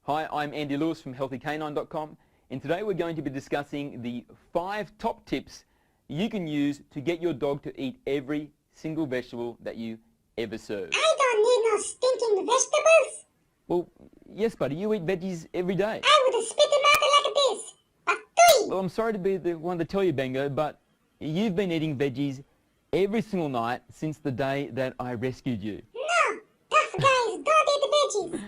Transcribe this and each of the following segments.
Hi, I'm Andy Lewis from healthycanine.com, and today we're going to be discussing the 5 top tips you can use to get your dog to eat every single vegetable that you ever serve. I don't need no stinking vegetables. Well, yes, buddy, you eat veggies every day. I would have spit them out like this. Patui. Well, I'm sorry to be the one to tell you, Bengo, but you've been eating veggies every single night since the day that I rescued you. No, tough guys don't eat the veggies.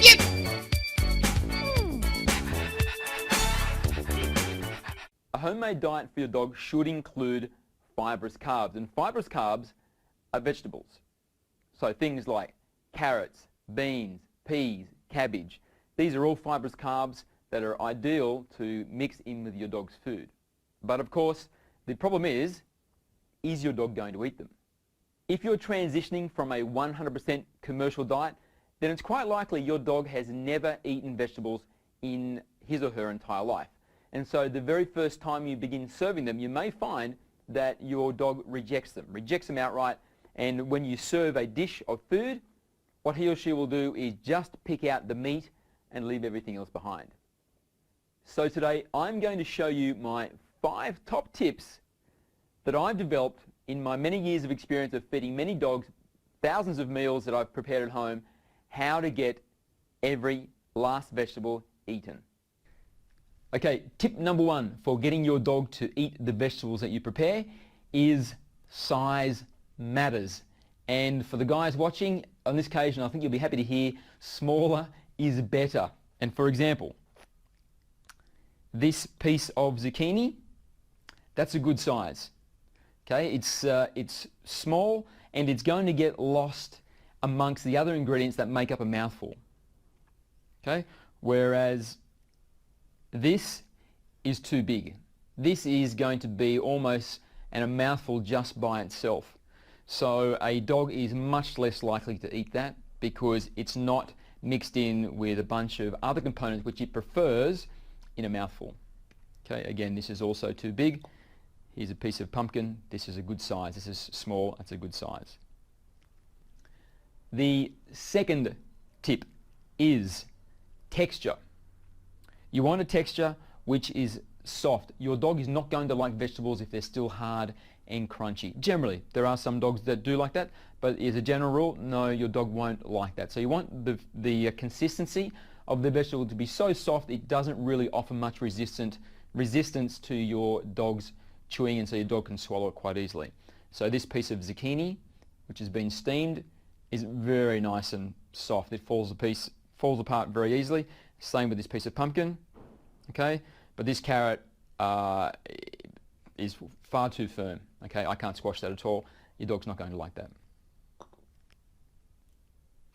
Yep. A homemade diet for your dog should include fibrous carbs, and fibrous carbs are vegetables. So things like carrots, beans, peas, cabbage. These are all fibrous carbs that are ideal to mix in with your dog's food. But of course, the problem is your dog going to eat them? If you're transitioning from a 100% commercial diet, then it's quite likely your dog has never eaten vegetables in his or her entire life. And so the very first time you begin serving them, you may find that your dog rejects them outright. And when you serve a dish of food, what he or she will do is just pick out the meat and leave everything else behind. So today I'm going to show you my 5 top tips that I've developed in my many years of experience of feeding many dogs, thousands of meals that I've prepared at home, how to get every last vegetable eaten. Okay, tip number 1 for getting your dog to eat the vegetables that you prepare is size matters. And for the guys watching, on this occasion, I think you'll be happy to hear smaller is better. And for example, this piece of zucchini, that's a good size. Okay, it's small and it's going to get lost amongst the other ingredients that make up a mouthful. Okay, whereas this is too big. This is going to be almost a mouthful just by itself. So a dog is much less likely to eat that because it's not mixed in with a bunch of other components which it prefers in a mouthful. Okay, again, this is also too big. Here's a piece of pumpkin. This is a good size. This is small. That's a good size. The second tip is texture. You want a texture which is soft. Your dog is not going to like vegetables if they're still hard and crunchy. Generally, there are some dogs that do like that, but as a general rule, no, your dog won't like that. So you want the consistency of the vegetable to be so soft it doesn't really offer much resistance to your dog's chewing, and so your dog can swallow it quite easily. So this piece of zucchini, which has been steamed, is very nice and soft. It falls apart very easily. Same with this piece of pumpkin. Okay, but this carrot is far too firm. Okay, I can't squash that at all. Your dog's not going to like that.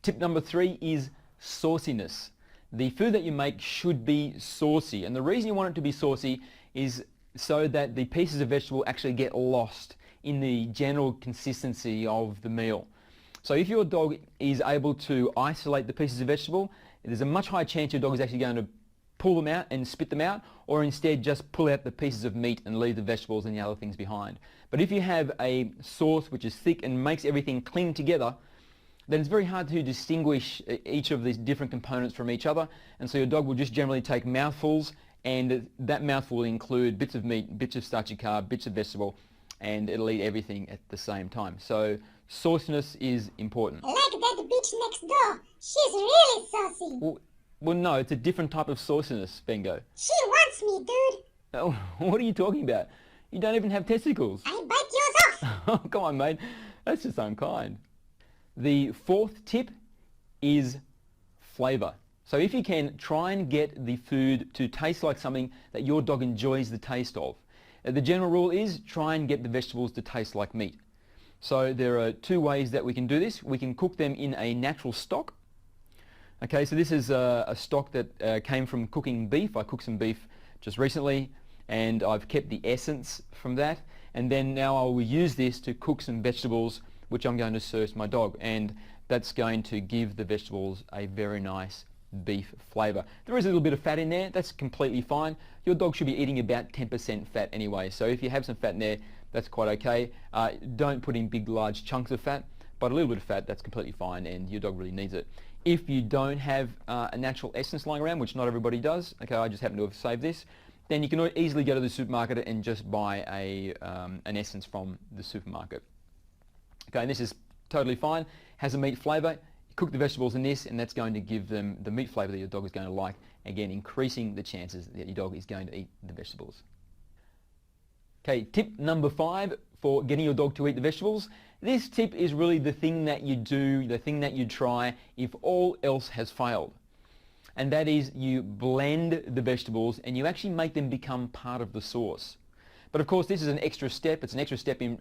Tip number 3 is sauciness. The food that you make should be saucy, and the reason you want it to be saucy is so that the pieces of vegetable actually get lost in the general consistency of the meal. So if your dog is able to isolate the pieces of vegetable, there's a much higher chance your dog is actually going to pull them out and spit them out, or instead just pull out the pieces of meat and leave the vegetables and the other things behind. But if you have a sauce which is thick and makes everything cling together, then it's very hard to distinguish each of these different components from each other, and so your dog will just generally take mouthfuls, and that mouthful will include bits of meat, bits of starchy carb, bits of vegetable, and it'll eat everything at the same time. So sauciness is important. Like that bitch next door. She's really saucy. Well, no, it's a different type of sauciness, Bengo. She wants me, dude. Oh, what are you talking about? You don't even have testicles. I bite yours off. Oh, come on, mate. That's just unkind. The 4th tip is flavor. So if you can, try and get the food to taste like something that your dog enjoys the taste of. The general rule is try and get the vegetables to taste like meat. So there are 2 ways that we can do this. We can cook them in a natural stock. Okay, so this is a stock that came from cooking beef. I cooked some beef just recently, and I've kept the essence from that. And then now I will use this to cook some vegetables, which I'm going to serve to my dog. And that's going to give the vegetables a very nice beef flavour. There is a little bit of fat in there. That's completely fine. Your dog should be eating about 10% fat anyway. So if you have some fat in there, that's quite okay. Don't put in big, large chunks of fat, but a little bit of fat, that's completely fine, and your dog really needs it. If you don't have a natural essence lying around, which not everybody does, okay, I just happen to have saved this, then you can easily go to the supermarket and just buy an essence from the supermarket. Okay, and this is totally fine. Has a meat flavour. You cook the vegetables in this, and that's going to give them the meat flavour that your dog is going to like. Again, increasing the chances that your dog is going to eat the vegetables. Okay, tip number 5 for getting your dog to eat the vegetables. This tip is really the thing that you do, the thing that you try if all else has failed. And that is you blend the vegetables and you actually make them become part of the sauce. But of course this is an extra step. It's an extra step in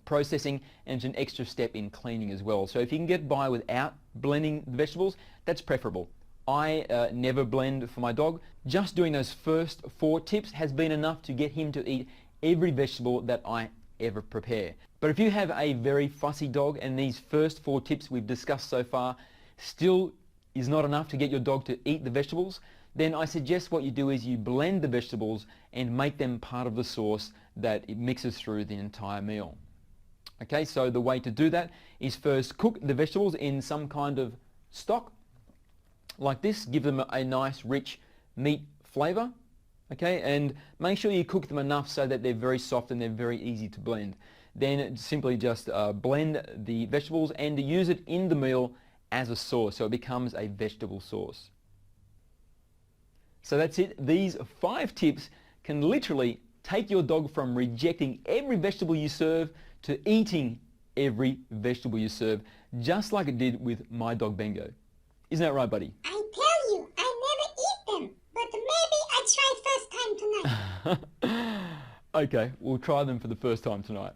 processing, and it's an extra step in cleaning as well. So if you can get by without blending the vegetables, that's preferable. I never blend for my dog. Just doing those first 4 tips has been enough to get him to eat every vegetable that I ever prepare. But if you have a very fussy dog and these first 4 tips we've discussed so far still is not enough to get your dog to eat the vegetables, then I suggest what you do is you blend the vegetables and make them part of the sauce that it mixes through the entire meal. Okay, so the way to do that is first cook the vegetables in some kind of stock like this. Give them a nice rich meat flavour. Okay, and make sure you cook them enough so that they're very soft and they're very easy to blend. Then simply just blend the vegetables and use it in the meal as a sauce, so it becomes a vegetable sauce. So that's it. These 5 tips can literally take your dog from rejecting every vegetable you serve to eating every vegetable you serve, just like it did with my dog Bengo. Isn't that right, buddy? I tell you, I never eat them, but maybe I try first time tonight. Okay, we'll try them for the first time tonight.